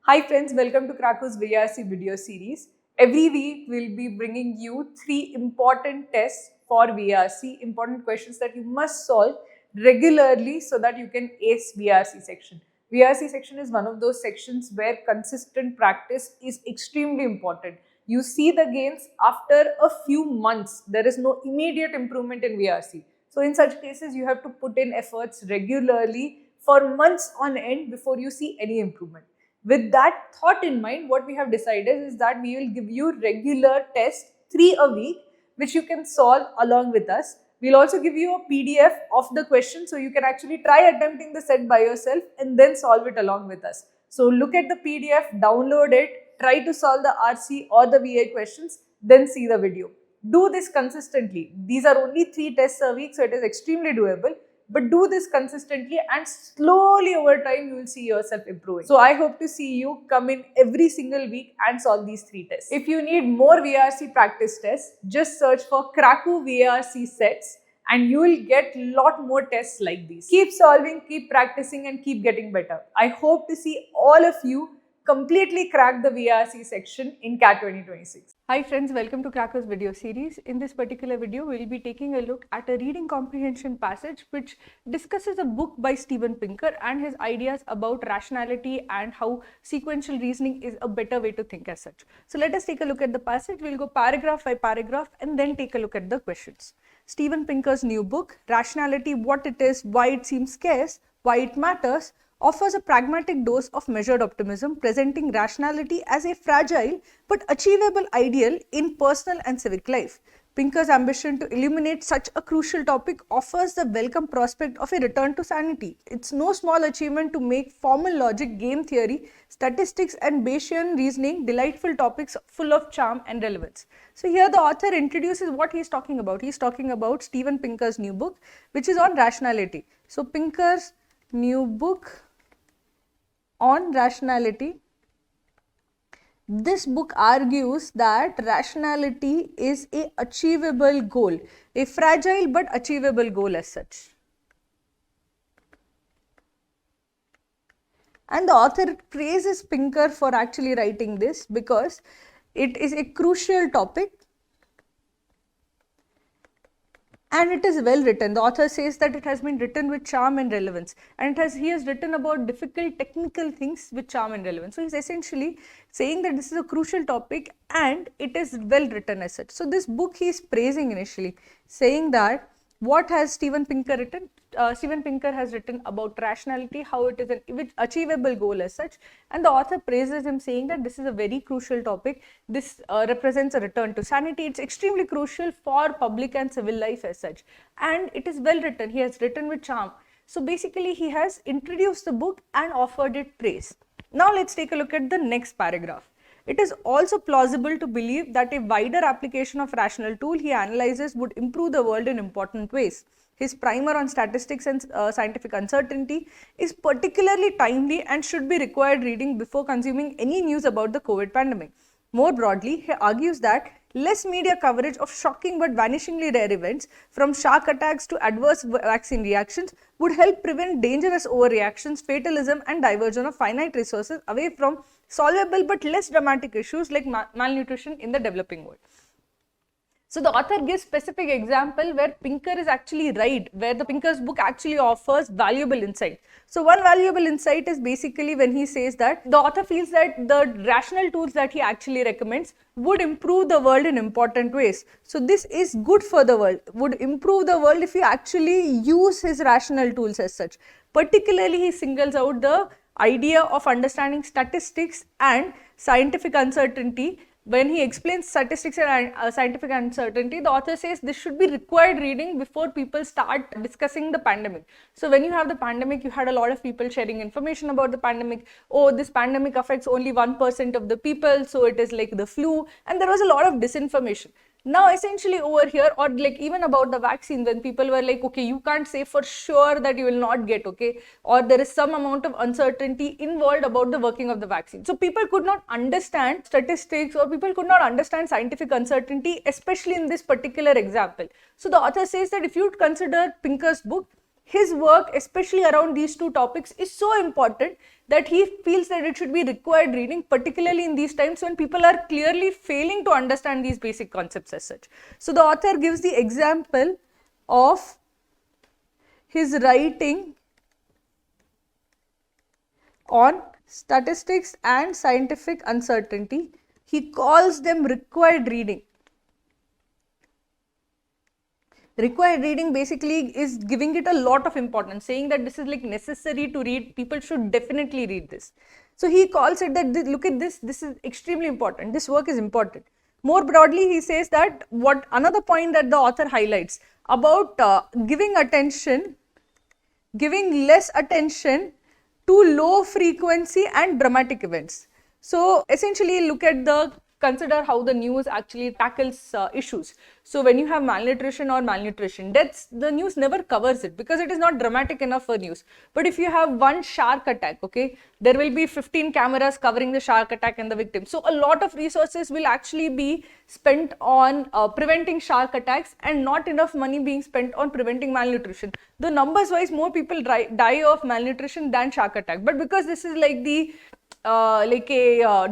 Hi friends, welcome to Krako's VRC video series. Every week we'll be bringing you 3 important tests for VRC, important questions that you must solve regularly so that you can ace VRC section. VRC section is one of those sections where consistent practice is extremely important. You see the gains after a few months. There is no immediate improvement in VRC. So in such cases, you have to put in efforts regularly for months on end before you see any improvement. With that thought in mind, what we have decided is that we will give you regular tests, 3 a week, which you can solve along with us. We'll also give you a PDF of the question so you can actually try attempting the set by yourself and then solve it along with us. So look at the PDF, download it, try to solve the RC or the VA questions, then see the video. Do this consistently. These are only 3 tests a week, so it is extremely doable. But do this consistently and slowly over time you will see yourself improving. So I hope to see you come in every single week and solve these 3 tests. If you need more VRC practice tests, just search for Krako VRC sets and you will get a lot more tests like these. Keep solving, keep practicing and keep getting better. I hope to see all of you completely crack the VRC section in CAT 2026. Hi friends, welcome to Krako's video series. In this particular video, we'll be taking a look at a reading comprehension passage which discusses a book by Steven Pinker and his ideas about rationality and how sequential reasoning is a better way to think as such. So let us take a look at the passage. We'll go paragraph by paragraph and then take a look at the questions. Steven Pinker's new book, Rationality, What It Is, Why It Seems Scarce, Why It Matters, offers a pragmatic dose of measured optimism, presenting rationality as a fragile but achievable ideal in personal and civic life. Pinker's ambition to illuminate such a crucial topic offers the welcome prospect of a return to sanity. It's no small achievement to make formal logic, game theory, statistics and Bayesian reasoning delightful topics full of charm and relevance. So here the author introduces what he's talking about. He's talking about Steven Pinker's new book, which is on rationality. So Pinker's new book on rationality. This book argues that rationality is an achievable goal, a fragile but achievable goal as such. And the author praises Pinker for actually writing this because it is a crucial topic and it is well written. The author says that it has been written with charm and relevance, and he has written about difficult technical things with charm and relevance. So he's essentially saying that this is a crucial topic and it is well written as such. So this book he is praising initially, saying that what has Steven Pinker written? Steven Pinker has written about rationality, how it is an achievable goal as such, and the author praises him, saying that this is a very crucial topic. This represents a return to sanity. It's extremely crucial for public and civil life as such, and it is well written. He has written with charm. So basically he has introduced the book and offered it praise. Now let's take a look at the next paragraph. It is also plausible to believe that a wider application of rational tool he analyzes would improve the world in important ways. His primer on statistics and scientific uncertainty is particularly timely and should be required reading before consuming any news about the COVID pandemic. More broadly, he argues that less media coverage of shocking but vanishingly rare events, from shark attacks to adverse vaccine reactions, would help prevent dangerous overreactions, fatalism and diversion of finite resources away from solvable but less dramatic issues like malnutrition in the developing world. So the author gives specific example where Pinker is actually right, where the Pinker's book actually offers valuable insight. So one valuable insight is basically when he says that the author feels that the rational tools that he actually recommends would improve the world in important ways. So this is good for the world, would improve the world if you actually use his rational tools as such. Particularly he singles out the idea of understanding statistics and scientific uncertainty. When he explains statistics and scientific uncertainty, the author says this should be required reading before people start discussing the pandemic. So when you have the pandemic, you had a lot of people sharing information about the pandemic. Oh, this pandemic affects only 1% of the people, so it is like the flu, and there was a lot of disinformation. Now essentially over here, or like even about the vaccine, when people were like, okay, you can't say for sure that you will not get, okay, or there is some amount of uncertainty involved about the working of the vaccine. So people could not understand statistics, or people could not understand scientific uncertainty, especially in this particular example. So the author says that if you consider Pinker's book, his work, especially around these two topics, is so important that he feels that it should be required reading, particularly in these times when people are clearly failing to understand these basic concepts as such. So the author gives the example of his writing on statistics and scientific uncertainty. He calls them required reading. Required reading basically is giving it a lot of importance, saying that this is like necessary to read, people should definitely read this. So he calls it that, look at this is extremely important, this work is important. More broadly, he says that what another point that the author highlights about giving less attention to low frequency and dramatic events. So essentially consider how the news actually tackles issues. So when you have malnutrition or malnutrition deaths, the news never covers it because it is not dramatic enough for news. But if you have one shark attack, okay, there will be 15 cameras covering the shark attack and the victim. So a lot of resources will actually be spent on preventing shark attacks and not enough money being spent on preventing malnutrition. The numbers wise, more people die of malnutrition than shark attack. But because this is like the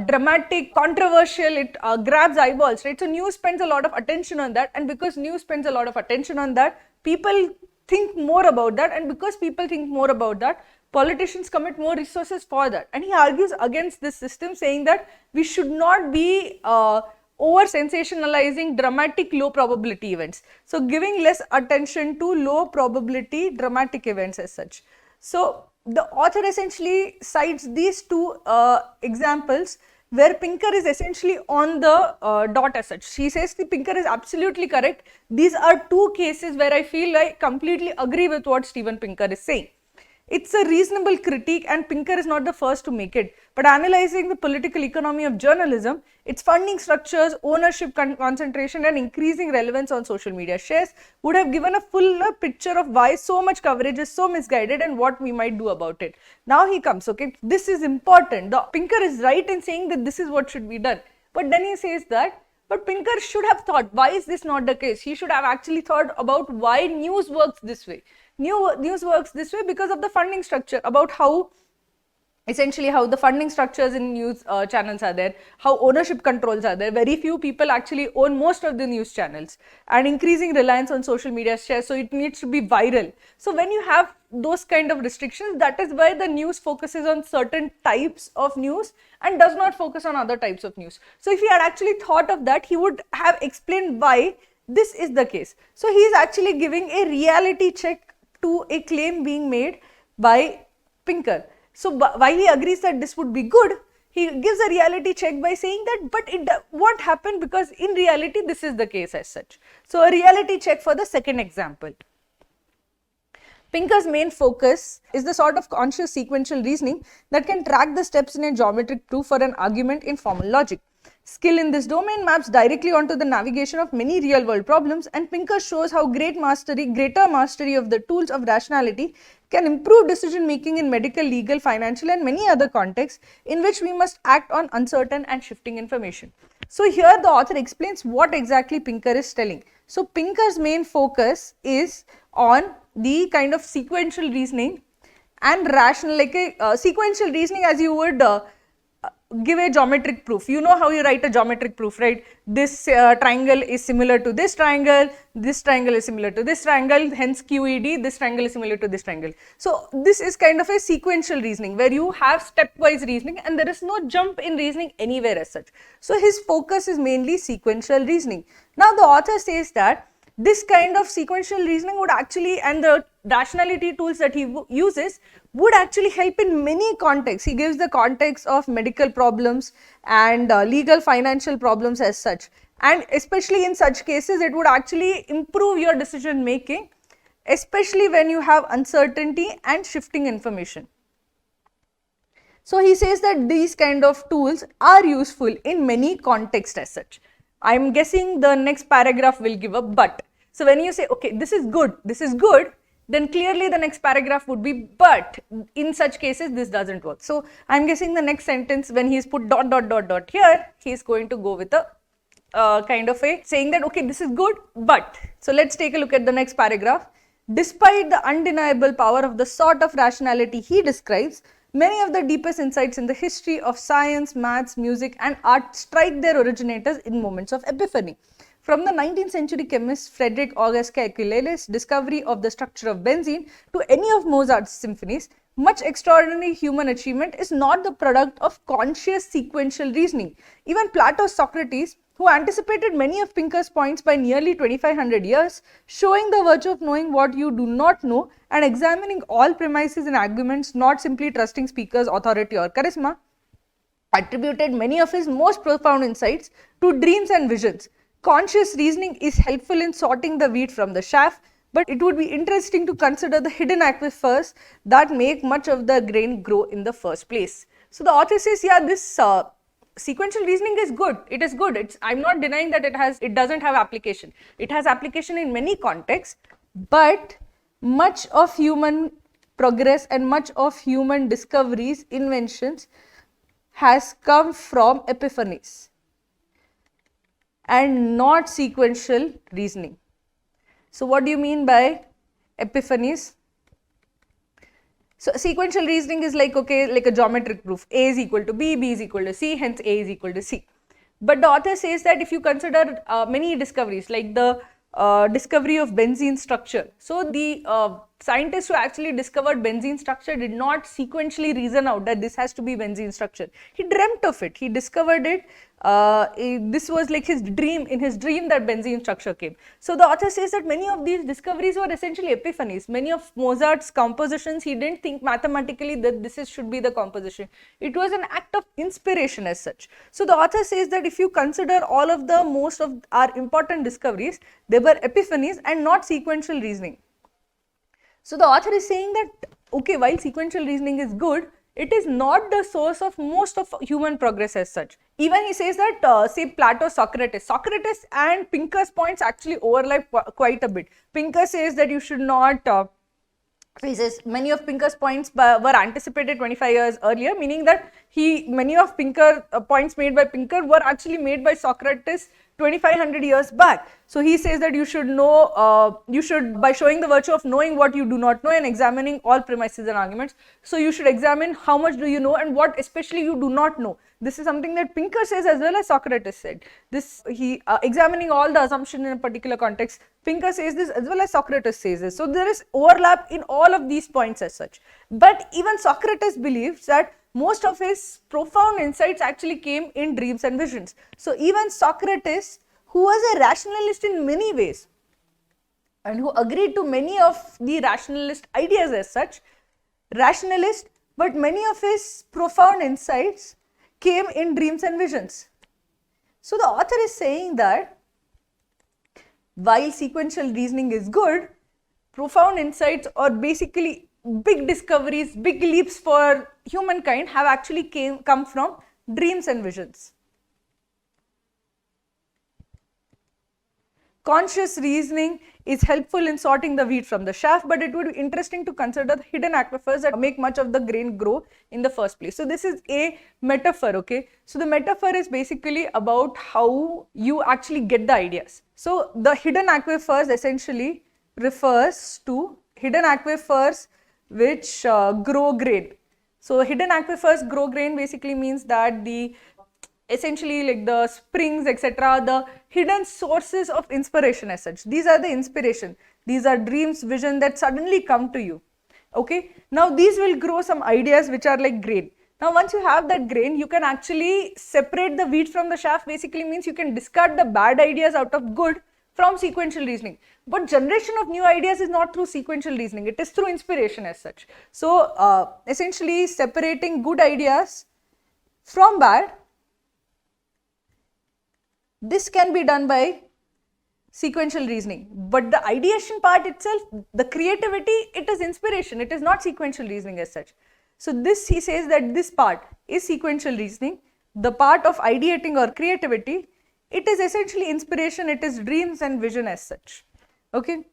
dramatic, controversial, it grabs eyeballs, right? So news spends a lot of attention on that, and because news spends a lot of attention on that, people think more about that, and because people think more about that, politicians commit more resources for that. And he argues against this system, saying that we should not be over sensationalizing dramatic low probability events. So giving less attention to low probability dramatic events as such. So the author essentially cites these two examples where Pinker is essentially on the dot as such. She says the Pinker is absolutely correct. These are two cases where I feel I completely agree with what Steven Pinker is saying. It's a reasonable critique, and Pinker is not the first to make it. But analyzing the political economy of journalism, its funding structures, ownership concentration, and increasing relevance on social media shares would have given a fuller picture of why so much coverage is so misguided and what we might do about it. Now he comes, okay, this is important. The Pinker is right in saying that this is what should be done. But then he says that, but Pinker should have thought, why is this not the case? He should have actually thought about why news works this way. News works this way because of the funding structure, about how essentially how the funding structures in news channels are there, how ownership controls are there. Very few people actually own most of the news channels, and increasing reliance on social media shares, so it needs to be viral. So when you have those kind of restrictions, that is why the news focuses on certain types of news and does not focus on other types of news. So if he had actually thought of that, he would have explained why this is the case. So he is actually giving a reality check to a claim being made by Pinker. So while he agrees that this would be good, he gives a reality check by saying that, but it won't happen because in reality this is the case as such. So a reality check for the second example. Pinker's main focus is the sort of conscious sequential reasoning that can track the steps in a geometric proof for an argument in formal logic. Skill in this domain maps directly onto the navigation of many real-world problems, and Pinker shows how greater mastery of the tools of rationality can improve decision-making in medical, legal, financial, and many other contexts in which we must act on uncertain and shifting information. So here the author explains what exactly Pinker is telling. So Pinker's main focus is on the kind of sequential reasoning and rational, like a sequential reasoning as you would give a geometric proof. You know how you write a geometric proof, right? This triangle is similar to this triangle is similar to this triangle, hence QED, this triangle is similar to this triangle. So this is kind of a sequential reasoning where you have stepwise reasoning and there is no jump in reasoning anywhere as such. So his focus is mainly sequential reasoning. Now the author says that this kind of sequential reasoning would actually, and the rationality tools that he uses would actually help in many contexts. He gives the context of medical problems and legal financial problems as such, and especially in such cases it would actually improve your decision making, especially when you have uncertainty and shifting information. So he says that these kind of tools are useful in many contexts as such. I am guessing the next paragraph will give a but. So when you say, okay, this is good, then clearly the next paragraph would be, but in such cases this doesn't work. So I am guessing the next sentence, when he's put ... here, he is going to go with a kind of a saying that, okay, this is good, but. So let's take a look at the next paragraph. Despite the undeniable power of the sort of rationality he describes, many of the deepest insights in the history of science, maths, music and art strike their originators in moments of epiphany. From the 19th century chemist Frederick August Kekulé's discovery of the structure of benzene to any of Mozart's symphonies, much extraordinary human achievement is not the product of conscious sequential reasoning. Even Plato's Socrates, who anticipated many of Pinker's points by nearly 2500 years, showing the virtue of knowing what you do not know and examining all premises and arguments, not simply trusting speakers' authority or charisma, attributed many of his most profound insights to dreams and visions. Conscious reasoning is helpful in sorting the wheat from the chaff, but it would be interesting to consider the hidden aquifers that make much of the grain grow in the first place. So the author says, yeah, this sequential reasoning is good. It is good. I'm not denying that it doesn't have application. It has application in many contexts, but much of human progress and much of human discoveries, inventions has come from epiphanies and not sequential reasoning. So what do you mean by epiphanies? So sequential reasoning is like, okay, like a geometric proof. A is equal to B, B is equal to C, hence A is equal to C. But the author says that if you consider many discoveries, like the discovery of benzene structure. So the scientists who actually discovered benzene structure did not sequentially reason out that this has to be benzene structure. He dreamt of it. He discovered it. This was like his dream. In his dream that benzene structure came. So the author says that many of these discoveries were essentially epiphanies. Many of Mozart's compositions, he didn't think mathematically that should be the composition. It was an act of inspiration as such. So the author says that if you consider all of the most of our important discoveries, they were epiphanies and not sequential reasoning. So the author is saying that, okay, while sequential reasoning is good, it is not the source of most of human progress as such. Even he says that, say Plato, Socrates and Pinker's points actually overlap quite a bit. Pinker says that you should not, he says many of Pinker's points were anticipated 25 years earlier, meaning that many of points made by Pinker were actually made by Socrates 2500 years back. So he says that you should know, by showing the virtue of knowing what you do not know and examining all premises and arguments. So you should examine how much do you know and what especially you do not know. This is something that Pinker says as well as Socrates said. Examining all the assumption in a particular context, Pinker says this as well as Socrates says this. So there is overlap in all of these points as such. But even Socrates believes that most of his profound insights actually came in dreams and visions. So even Socrates, who was a rationalist in many ways and who agreed to many of the rationalist ideas as such, but many of his profound insights came in dreams and visions. So the author is saying that while sequential reasoning is good, profound insights or basically big discoveries, big leaps for humankind have actually come from dreams and visions. Conscious reasoning is helpful in sorting the wheat from the chaff, but it would be interesting to consider the hidden aquifers that make much of the grain grow in the first place. So this is a metaphor, okay? So the metaphor is basically about how you actually get the ideas. So the hidden aquifers essentially refers to hidden aquifers which grow grain. So hidden aquifers grow grain basically means that essentially like the springs, etc., the hidden sources of inspiration as such. These are the inspiration. These are dreams, vision that suddenly come to you. Okay. Now these will grow some ideas which are like grain. Now once you have that grain, you can actually separate the wheat from the chaff. Basically means you can discard the bad ideas out of good from sequential reasoning. But generation of new ideas is not through sequential reasoning. It is through inspiration as such. So essentially separating good ideas from bad, this can be done by sequential reasoning. But the ideation part itself, the creativity, it is inspiration. It is not sequential reasoning as such. So this, he says that this part is sequential reasoning. The part of ideating or creativity, it is essentially inspiration. It is dreams and vision as such. Okay.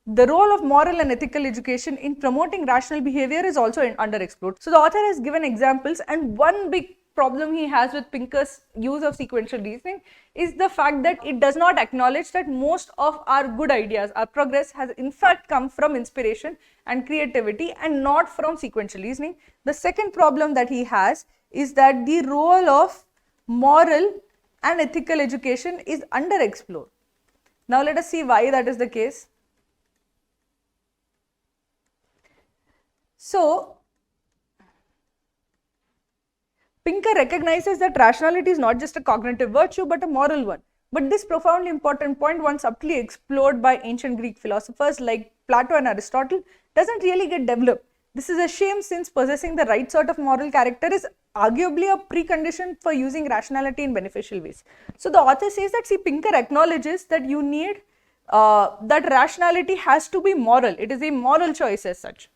The role of moral and ethical education in promoting rational behavior is also underexplored. So the author has given examples, and one big problem he has with Pinker's use of sequential reasoning is the fact that it does not acknowledge that most of our good ideas, our progress has in fact come from inspiration and creativity and not from sequential reasoning. The second problem that he has is that the role of moral and ethical education is underexplored. Now let us see why that is the case. So, Pinker recognizes that rationality is not just a cognitive virtue but a moral one. But this profoundly important point, once subtly explored by ancient Greek philosophers like Plato and Aristotle, doesn't really get developed. This is a shame, since possessing the right sort of moral character is arguably a precondition for using rationality in beneficial ways. So the author says that, see, Pinker acknowledges that you need, that rationality has to be moral. It is a moral choice as such.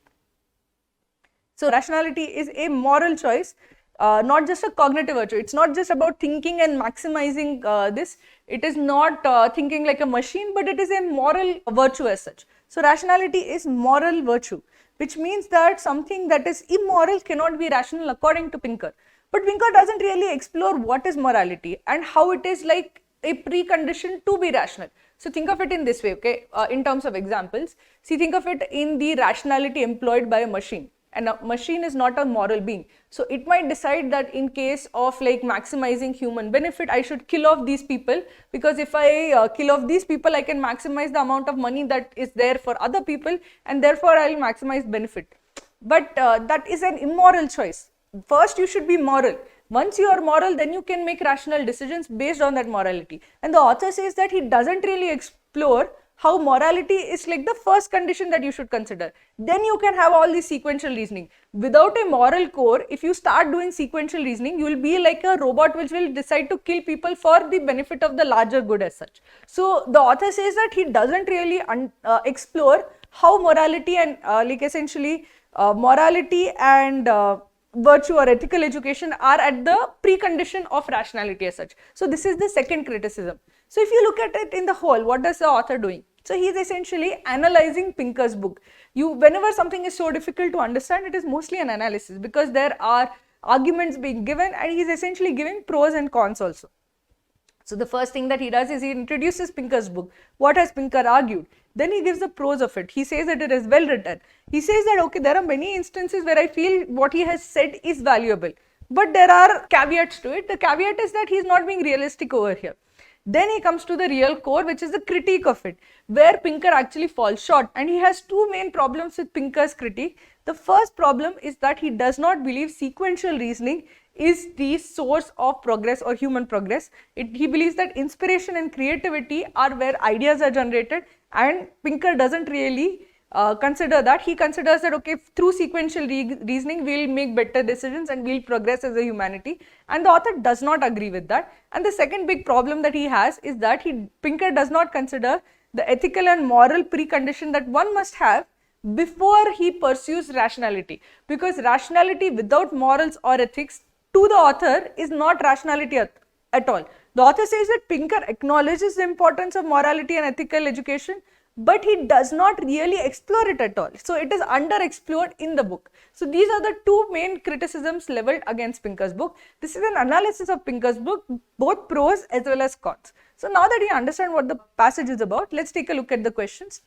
So rationality is a moral choice, not just a cognitive virtue. It's not just about thinking and maximizing this. It is not thinking like a machine, but it is a moral virtue as such. So rationality is moral virtue, which means that something that is immoral cannot be rational according to Pinker. But Pinker doesn't really explore what is morality and how it is like a precondition to be rational. So think of it in this way, okay, in terms of examples. See, think of it in the rationality employed by a machine. And a machine is not a moral being. So it might decide that in case of like maximizing human benefit, I should kill off these people, because if I kill off these people, I can maximize the amount of money that is there for other people, and therefore I will maximize benefit. But that is an immoral choice. First, you should be moral. Once you are moral, then you can make rational decisions based on that morality. And the author says that he doesn't really explore how morality is like the first condition that you should consider. Then you can have all this sequential reasoning. Without a moral core, if you start doing sequential reasoning, you will be like a robot which will decide to kill people for the benefit of the larger good as such. So the author says that he doesn't really explore how morality and like essentially morality and virtue or ethical education are at the precondition of rationality as such. So this is the second criticism. So if you look at it in the whole, what is the author doing? So he is essentially analyzing Pinker's book. Whenever something is so difficult to understand, it is mostly an analysis, because there are arguments being given and he is essentially giving pros and cons also. So the first thing that he does is he introduces Pinker's book. What has Pinker argued? Then he gives the pros of it. He says that it is well written. He says that, okay, there are many instances where I feel what he has said is valuable, but there are caveats to it. The caveat is that he is not being realistic over here. Then he comes to the real core, which is the critique of it, where Pinker actually falls short. And he has two main problems with Pinker's critique. The first problem is that he does not believe sequential reasoning is the source of progress or human progress. He believes that inspiration and creativity are where ideas are generated, and Pinker doesn't really consider that. He considers that, okay, through sequential reasoning we will make better decisions and we will progress as a humanity, and the author does not agree with that. And the second big problem that he has is that Pinker does not consider the ethical and moral precondition that one must have before he pursues rationality, because rationality without morals or ethics to the author is not rationality at all. The author says that Pinker acknowledges the importance of morality and ethical education, but he does not really explore it at all. So it is underexplored in the book. So these are the two main criticisms leveled against Pinker's book. This is an analysis of Pinker's book, both pros as well as cons. So now that you understand what the passage is about, let's take a look at the questions.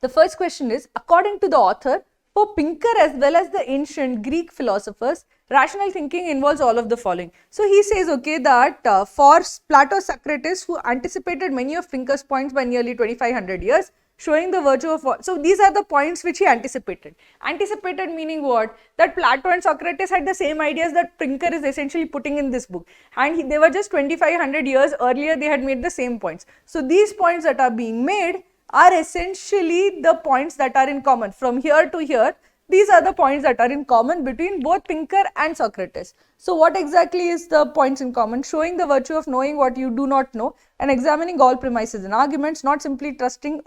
The first question is, according to the author, for Pinker as well as the ancient Greek philosophers, rational thinking involves all of the following. So he says, okay, that for Plato, Socrates, who anticipated many of Pinker's points by nearly 2500 years, showing the virtue of all. So these are the points which he anticipated. Anticipated meaning what? That Plato and Socrates had the same ideas that Pinker is essentially putting in this book. And they were just 2500 years earlier, they had made the same points. So these points that are being made are essentially the points that are in common. From here to here, these are the points that are in common between both Pinker and Socrates. So what exactly is the points in common? Showing the virtue of knowing what you do not know and examining all premises and arguments, not simply trusting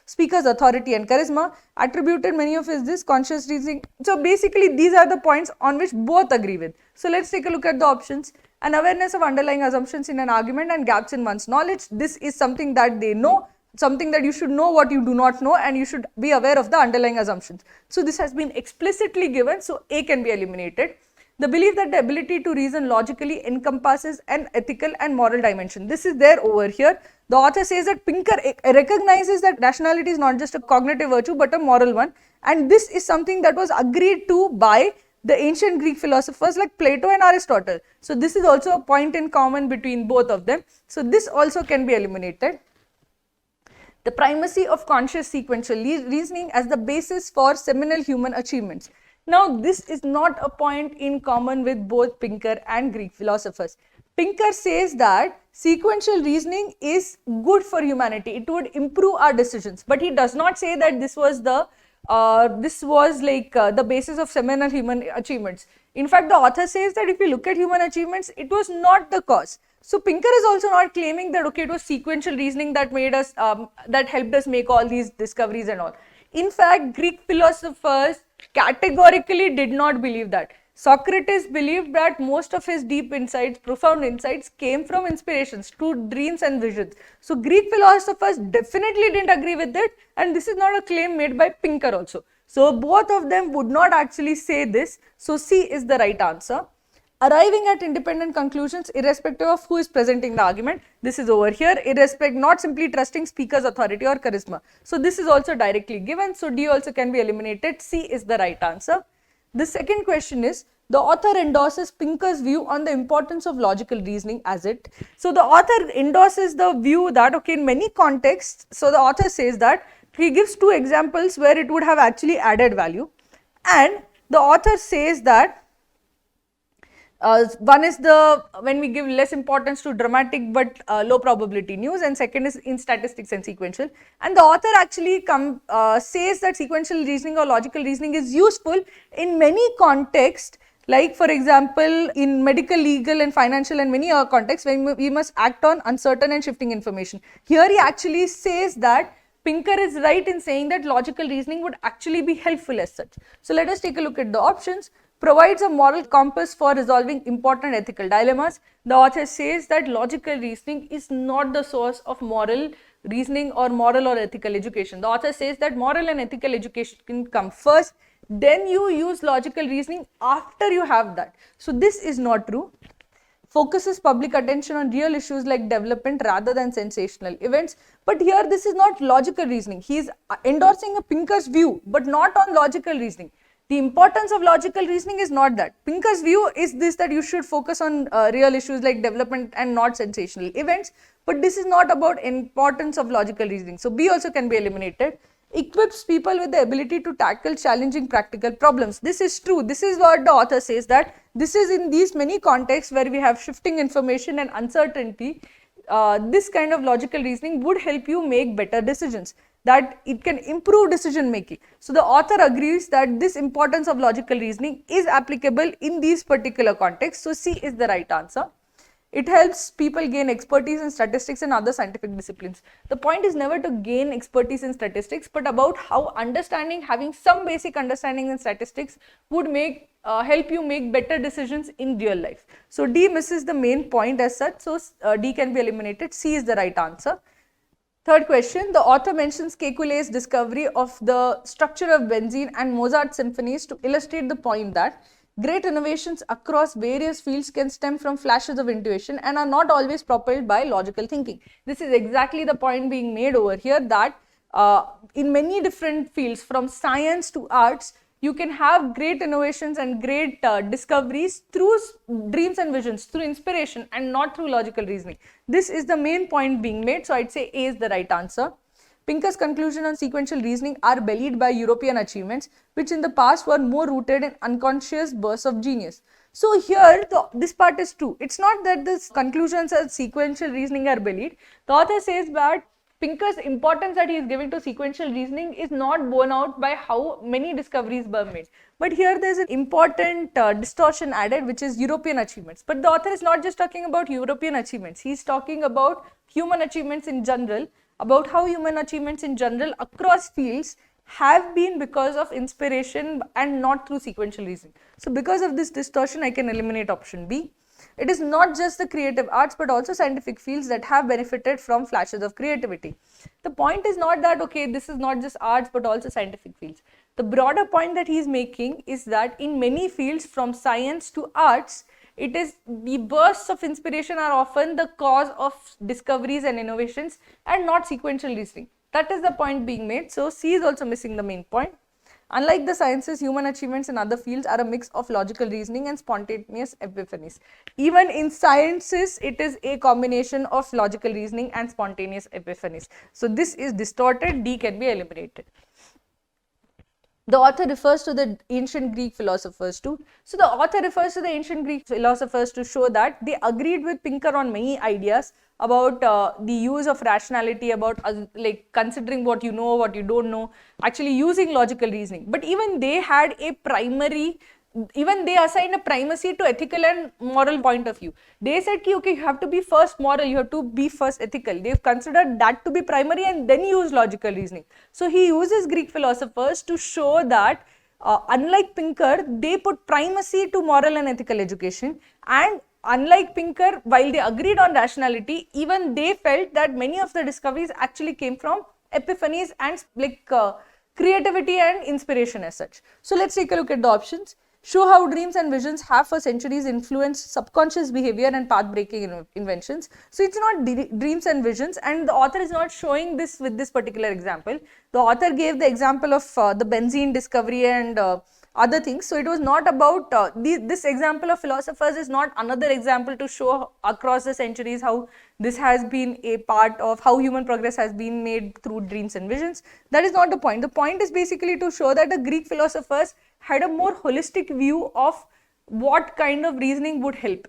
speaker's authority and charisma, attributed many of his conscious reasoning. So basically these are the points on which both agree with. So let's take a look at the options. An awareness of underlying assumptions in an argument and gaps in one's knowledge. This is something that they know. Something that you should know what you do not know, and you should be aware of the underlying assumptions. So this has been explicitly given, so A can be eliminated. The belief that the ability to reason logically encompasses an ethical and moral dimension. This is there over here. The author says that Pinker recognizes that rationality is not just a cognitive virtue but a moral one, and this is something that was agreed to by the ancient Greek philosophers like Plato and Aristotle. So this is also a point in common between both of them. So this also can be eliminated. The primacy of conscious sequential reasoning as the basis for seminal human achievements. Now, this is not a point in common with both Pinker and Greek philosophers. Pinker says that sequential reasoning is good for humanity. It would improve our decisions, but he does not say that this was the basis of seminal human achievements. In fact, the author says that if you look at human achievements, it was not the cause. So Pinker is also not claiming that okay, it was sequential reasoning that made us that helped us make all these discoveries and all. In fact, Greek philosophers categorically did not believe that. Socrates believed that most of his deep insights, profound insights came from inspirations, true dreams and visions. So Greek philosophers definitely didn't agree with it, and this is not a claim made by Pinker also. So both of them would not actually say this. So C is the right answer. Arriving at independent conclusions irrespective of who is presenting the argument. This is over here, not simply trusting speaker's authority or charisma. So this is also directly given. So D also can be eliminated. C is the right answer. The second question is, the author endorses Pinker's view on the importance of logical reasoning as it. So the author endorses the view that okay, in many contexts, so the author says that he gives two examples where it would have actually added value, and the author says that one is when we give less importance to dramatic but low probability news, and second is in statistics and sequential. And the author actually says that sequential reasoning or logical reasoning is useful in many contexts, like for example in medical, legal and financial and many other contexts when we must act on uncertain and shifting information. Here he actually says that Pinker is right in saying that logical reasoning would actually be helpful as such. So let us take a look at the options. Provides a moral compass for resolving important ethical dilemmas. The author says that logical reasoning is not the source of moral reasoning or moral or ethical education. The author says that moral and ethical education can come first, then you use logical reasoning after you have that. So this is not true. Focuses public attention on real issues like development rather than sensational events. But here this is not logical reasoning. He is endorsing a Pinker's view, but not on logical reasoning. The importance of logical reasoning is not that. Pinker's view is this, that you should focus on real issues like development and not sensational events, but this is not about importance of logical reasoning. So B also can be eliminated. Equips people with the ability to tackle challenging practical problems. This is true. This is what the author says, that this is in these many contexts where we have shifting information and uncertainty. This kind of logical reasoning would help you make better decisions, that it can improve decision making. So the author agrees that this importance of logical reasoning is applicable in these particular contexts. So C is the right answer. It helps people gain expertise in statistics and other scientific disciplines. The point is never to gain expertise in statistics, but about how having some basic understanding in statistics would help you make better decisions in real life. So D misses the main point as such. So D can be eliminated. C is the right answer. Third question, the author mentions Kekulé's discovery of the structure of benzene and Mozart's symphonies to illustrate the point that great innovations across various fields can stem from flashes of intuition and are not always propelled by logical thinking. This is exactly the point being made over here, that in many different fields, from science to arts, you can have great innovations and great discoveries through dreams and visions, through inspiration and not through logical reasoning. This is the main point being made. So I'd say A is the right answer. Pinker's conclusion on sequential reasoning are belied by European achievements, which in the past were more rooted in unconscious bursts of genius. So here, this part is true. It's not that the conclusions of sequential reasoning are belied. The author says that Pinker's importance that he is giving to sequential reasoning is not borne out by how many discoveries were made. But here there is an important distortion added, which is European achievements. But the author is not just talking about European achievements. He is talking about human achievements in general, about how human achievements in general across fields have been because of inspiration and not through sequential reasoning. So because of this distortion, I can eliminate option B. It is not just the creative arts but also scientific fields that have benefited from flashes of creativity. The point is not that, okay, this is not just arts but also scientific fields. The broader point that he is making is that in many fields from science to arts, it is the bursts of inspiration are often the cause of discoveries and innovations and not sequential reasoning. That is the point being made. So C is also missing the main point. Unlike the sciences, human achievements in other fields are a mix of logical reasoning and spontaneous epiphanies. Even in sciences, it is a combination of logical reasoning and spontaneous epiphanies. So this is distorted, D can be eliminated. The author refers to the ancient Greek philosophers too. So the author refers to the ancient Greek philosophers to show that they agreed with Pinker on many ideas about the use of rationality, about like considering what you know, what you don't know, actually using logical reasoning. But even they had a primary, even they assigned a primacy to ethical and moral point of view. They said, okay, you have to be first moral, you have to be first ethical. They've considered that to be primary and then use logical reasoning. So he uses Greek philosophers to show that unlike Pinker, they put primacy to moral and ethical education, and unlike Pinker, while they agreed on rationality, even they felt that many of the discoveries actually came from epiphanies and like creativity and inspiration as such. So let's take a look at the options. Show how dreams and visions have for centuries influenced subconscious behavior and path-breaking inventions. So it's not dreams and visions, and the author is not showing this with this particular example. The author gave the example of the benzene discovery and other things. So it was not about this example of philosophers is not another example to show across the centuries how this has been a part of how human progress has been made through dreams and visions. That is not the point. The point is basically to show that the Greek philosophers had a more holistic view of what kind of reasoning would help.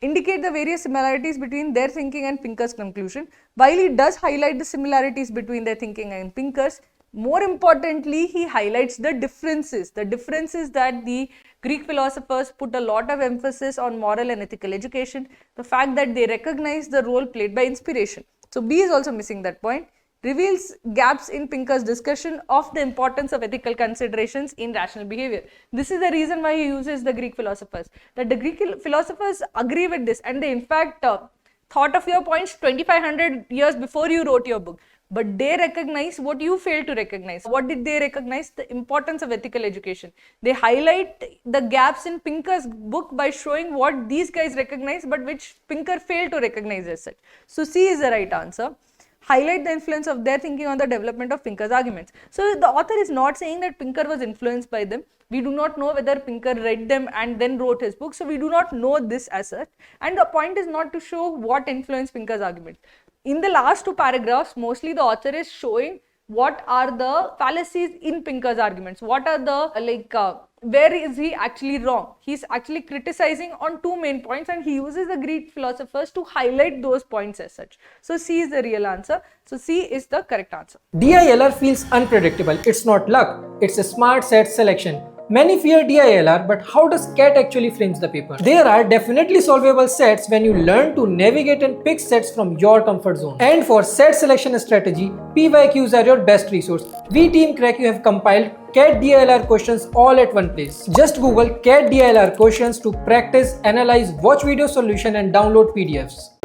Indicate the various similarities between their thinking and Pinker's conclusion. While he does highlight the similarities between their thinking and Pinker's, more importantly, he highlights the differences that the Greek philosophers put a lot of emphasis on moral and ethical education, the fact that they recognize the role played by inspiration. So B is also missing that point. Reveals gaps in Pinker's discussion of the importance of ethical considerations in rational behavior. This is the reason why he uses the Greek philosophers, that the Greek philosophers agree with this, and they in fact thought of your points 2500 years before you wrote your book. But they recognize what you failed to recognize. What did they recognize? The importance of ethical education. They highlight the gaps in Pinker's book by showing what these guys recognize but which Pinker failed to recognize as such. So C is the right answer. Highlight the influence of their thinking on the development of Pinker's arguments. So the author is not saying that Pinker was influenced by them. We do not know whether Pinker read them and then wrote his book. So we do not know this as such. And the point is not to show what influenced Pinker's argument. In the last two paragraphs, mostly the author is showing what are the fallacies in Pinker's arguments. What are the where is he actually wrong? He's actually criticizing on two main points, and he uses the Greek philosophers to highlight those points as such. So C is the real answer. So C is the correct answer. DILR feels unpredictable. It's not luck. It's a smart set selection. Many fear DILR, but how does CAT actually frames the paper? There are definitely solvable sets when you learn to navigate and pick sets from your comfort zone. And for set selection strategy, PYQs are your best resource. We Team Crack you have compiled CAT DILR questions all at one place. Just Google CAT DILR questions to practice, analyze, watch video solution and download PDFs.